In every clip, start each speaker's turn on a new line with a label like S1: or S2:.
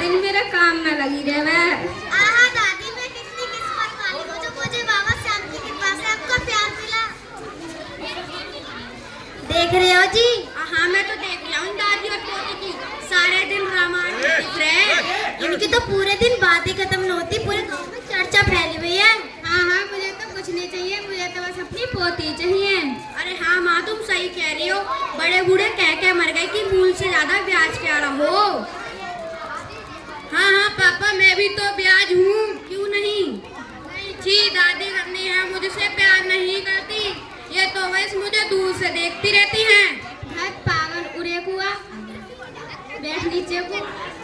S1: दिन मेरा काम में लगी रहे।
S2: आहा दादी, मैं कितनी किस्मत वाली हूँ जो मुझे बाबा श्याम की कृपा से आपका प्यार मिला। देख रहे हो जी?
S1: हाँ मैं तो देख रहा हूँ दादी और पोती की सारे दिन रामायण देख रहे।
S2: इनकी तो पूरे दिन बातें खत्म नहीं होती, पूरे गांव में चर्चा फैली हुई है।
S1: हाँ हाँ, मुझे तो कुछ नहीं चाहिए, मुझे तो बस अपनी पोती चाहिए। अरे हाँ माँ, तुम सही कह रही हो। बड़े बूढ़े कह के मर गए कि मूल से ज्यादा ब्याज प्यारा हो। हाँ हाँ पापा, मैं भी तो ब्याज हूँ, क्यों नहीं? नहीं छी, दादी करनी है मुझसे प्यार नहीं करती, ये तो बस मुझे दूर से देखती रहती हैं। बहुत पागल उड़े हुआ, बैठ नीचे को।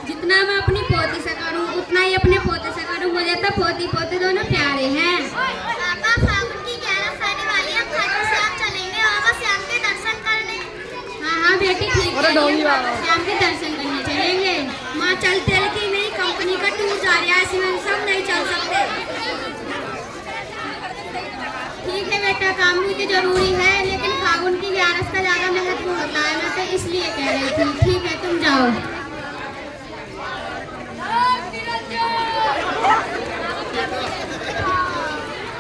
S1: जितना मैं अपनी पोती से करूँ उतना ही अपने पोते से करूँ। मुझे तो पोती पोते दोनों प्यारे हैं।
S2: पापा, फागुन की 11 आने वाली है, खाटू श्याम चलेंगे बाबा श्याम के दर्शन करने।
S1: हाँ हाँ बेटी, ठीक है, बाबा श्याम के दर्शन करने चलेंगे। माँ चलते लेकिन नहीं, कंपनी का टूर जा रहा है, इसमें सब नहीं चल सकते। ठीक है बेटा, काम भी तो जरूरी है, लेकिन फागुन की 11 का ज्यादा महत्व होता है, मैं तो इसलिए कह रही थी। ठीक है, तुम जाओ।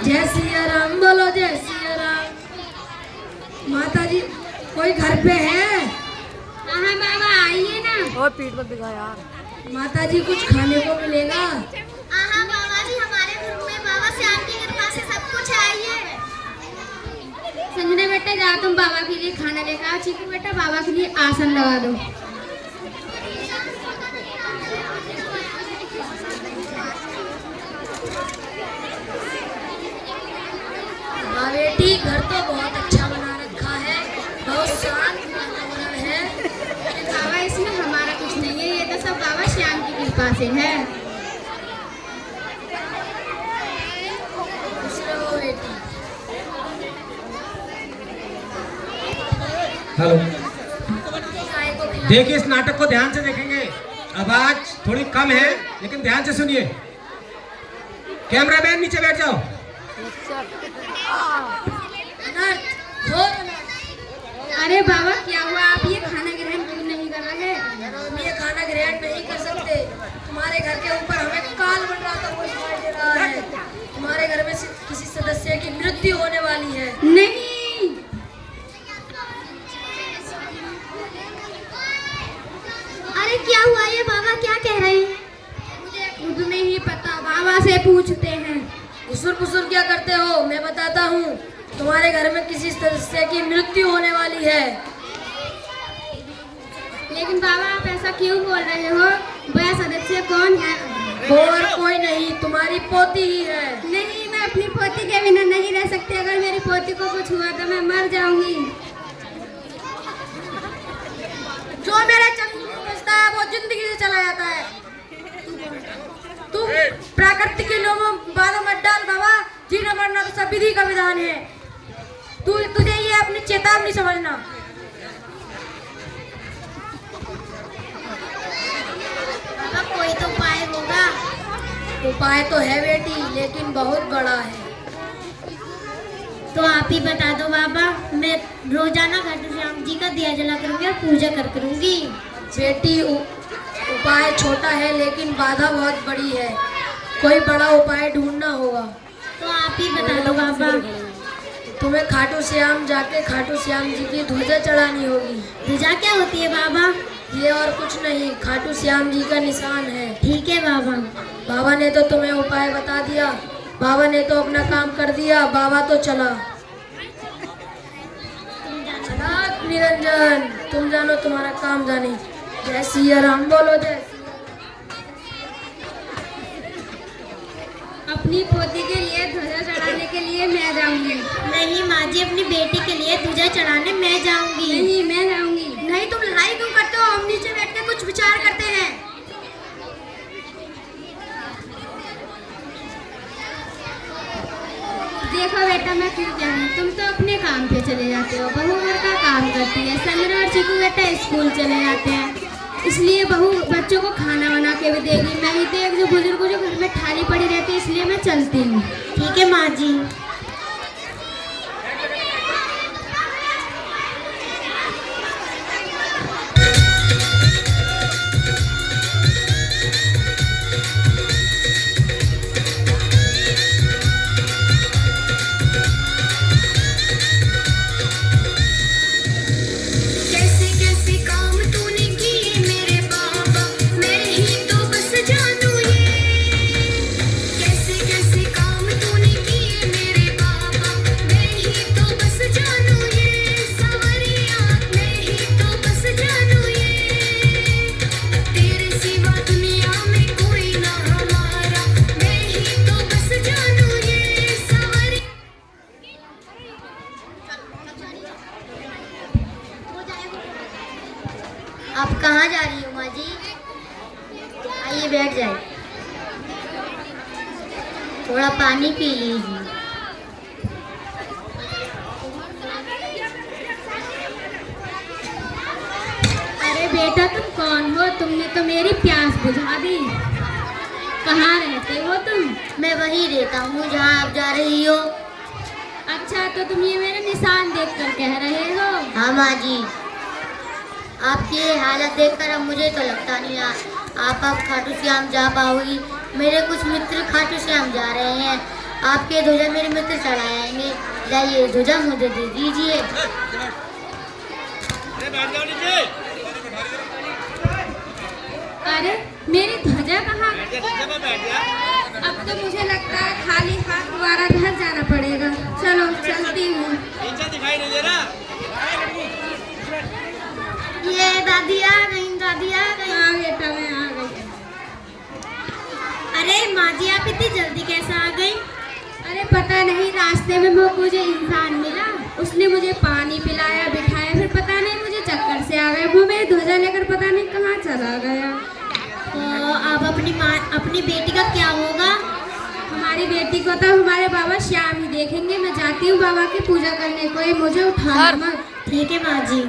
S1: जय सिया राम बोलो, जय सिया राम। माता जी कोई घर पे है? हाँ बाबा आइए ना।
S3: और पीठ मत दिखा यार।
S1: माता जी कुछ खाने को मिलेगा?
S2: आहा बाबा जी, हमारे ग्रुप में बाबा श्याम की कृपा से सब कुछ है।
S1: संजना बेटा जाओ, तुम बाबा के लिए खाना लेकर आओ। चीकू बेटा बाबा के लिए आसन लगा दो। हाँ बेटी, घर तो बहुत अच्छा बना रखा है, बहुत शांत वातावरण है। बाबा इसमें हमारा कुछ नहीं है, ये तो सब बाबा श्याम की कृपा से है। बेटी
S4: हेलो, देखिए इस नाटक को ध्यान से देखेंगे। आवाज थोड़ी कम है लेकिन ध्यान से सुनिए। कैमरामैन नीचे बैठ जाओ।
S1: अरे बाबा क्या हुआ, आप ये खाना ग्रहण क्यों नहीं कर रहे? हम ये खाना ग्रहण नहीं कर सकते, तुम्हारे घर के ऊपर हमें काल बन रहा था, वो दिखाई दे रहा है। तुम्हारे घर में किसी सदस्य की मृत्यु होने वाली है। नहीं,
S2: अरे क्या हुआ ये बाबा, क्या कह रहे हैं?
S1: मुझे खुद नहीं पता, बाबा से पूछते हैं। घुसुर फुसुर क्या करते हो, मैं बताता हूँ। तुम्हारे घर में किसी सदस्य की मृत्यु होने वाली है। लेकिन बाबा आप ऐसा क्यों बोल रहे हो? वह सदस्य कौन है? और कोई नहीं, तुम्हारी पोती ही है। नहीं, मैं अपनी पोती के बिना नहीं रह सकती। अगर मेरी पोती को कुछ हुआ तो मैं मर जाऊंगी। जो मेरा चंद्र बचता है वो जिंदगी से चला जाता है। तू प्राकृतिक के लोगों बाधा मत डाल बाबा, जीना मरना तो सब विधि का विधान है। तुझे ये अपनी चेतावनी समझना।
S2: बाबा कोई तो उपाय होगा।
S1: उपाय तो है बेटी, लेकिन बहुत बड़ा है।
S2: तो आप ही बता दो बाबा, मैं रोजाना खाटू श्याम जी का दिया जला करूंगी और पूजा कर करूंगी।
S1: बेटी उपाय छोटा है लेकिन बाधा बहुत बड़ी है, कोई बड़ा उपाय ढूंढना होगा।
S2: तो आप ही बता दो बाबा।
S1: तुम्हें खाटू श्याम जाके खाटू श्याम जी की ध्वजा चढ़ानी होगी।
S2: ध्वजा क्या होती है बाबा?
S1: ये और कुछ नहीं, खाटू श्याम जी का निशान है।
S2: ठीक है बाबा।
S1: बाबा ने तो तुम्हें उपाय बता दिया, बाबा ने तो अपना काम कर दिया। बाबा तो चला निरंजन, तुम जानो तुम्हारा काम जाने। जय सिया राम बोलो, जय सिया। अपनी पोती के लिए ध्वजा चढ़ाने के लिए मैं जाऊंगी।
S2: नहीं माँ जी, अपनी बेटी के लिए ध्वजा चढ़ाने मैं जाऊंगी।
S1: नहीं, मैं जाऊंगी। नहीं, तुम लड़ाई क्यों करते हो? हम नीचे बैठ के कुछ विचार करते हैं। देखो बेटा, मैं क्यों कह रही हूँ, तुम तो अपने काम पे चले जाते हो, बहू घर का काम करती है। संजना और चीकू बेटा स्कूल चले जाते हैं, इसलिए बहू बच्चों को खाना बना के भी देगी। मैं ही तो एक जो बुजुर्ग जो घर में थाली पड़ी रहती है, इसलिए मैं चलती हूँ।
S2: ठीक है माँ जी। आके बैठ जाए। थोड़ा पानी पी लीजिए।
S1: अरे बेटा तुम कौन हो? तुमने तो मेरी प्यास बुझा दी। कहाँ रहते हो तुम?
S2: मैं वहीं रहता हूँ जहाँ आप जा रही हो।
S1: अच्छा तो तुम ये मेरे निशान देखकर कह रहे हो?
S2: हाँ माँ जी, आपकी ये हालत देखकर अब मुझे तो लगता नहीं आप अब खाटू श्याम जा पाओगी। मेरे कुछ मित्र खाटू श्याम जा रहे हैं, आपके ध्वजा मेरे मित्र चढ़ाएंगे। जाइए ध्वजा मुझे दे दीजिए।
S1: अरे मेरी ध्वजा कहाँ? अब तो मुझे लगता है खाली हाथ दोबारा घर जाना पड़ेगा। चलो चलती हूँ।
S2: ये दादी आ गई, दादी आ गई।
S1: हाँ बेटा मैं आ गई।
S2: अरे माँ जी आप इतनी जल्दी कैसे आ गई?
S1: अरे पता नहीं रास्ते में मुझे इंसान मिला, उसने मुझे पानी पिलाया बिठाया, फिर पता नहीं मुझे चक्कर से आ गया। वो मेरी ध्वजा लेकर पता नहीं कहाँ चला गया।
S2: तो अब अपनी बेटी का क्या होगा?
S1: हमारी बेटी को तो हमारे बाबा श्याम ही देखेंगे। मैं जाती हूँ बाबा की पूजा करने को, ये मुझे उठाना मत।
S2: ठीक है माँ जी।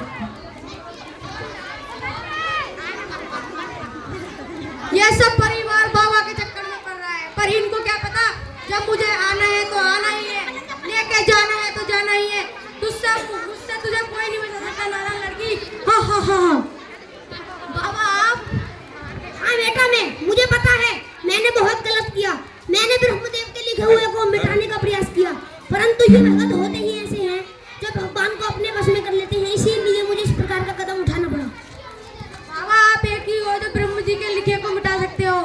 S1: ये सब परिवार बाबा के चक्कर में पड़ रहा है, पर इनको क्या पता जब मुझे आना है तो आना ही है, लेके जाना है तो जाना ही है। मुझसे तुझे कोई नहीं बचा सकता नाना लड़की। हाँ हाँ हाँ हाँ।
S2: बाबा आप? हाँ बेटा मुझे पता है मैंने बहुत गलत किया। मैंने ब्रह्मदेव के लिखे हुए को मिटाने का प्रयास किया, परंतु ये भगत होते ही ऐसे हैं जो भगवान को अपने वश में कर लेते हैं, इसीलिए मुझे इस प्रकार का कदम उठाना पड़ा।
S1: बाबा आप एक ही हो जो ब्रह्म जी के लिखे को मिटा सकते हो।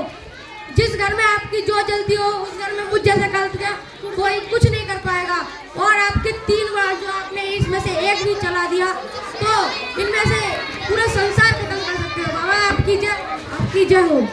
S1: जिस घर में आपकी जो जलती हो उस घर में मुझ जैसा गलत गया कोई कुछ नहीं कर पाएगा। और आपके 3 बार जो आपने इसमें से एक भी चला दिया तो इनमें से पूरा संसार खत्म कर सकते हो। बाबा आपकी जय हो।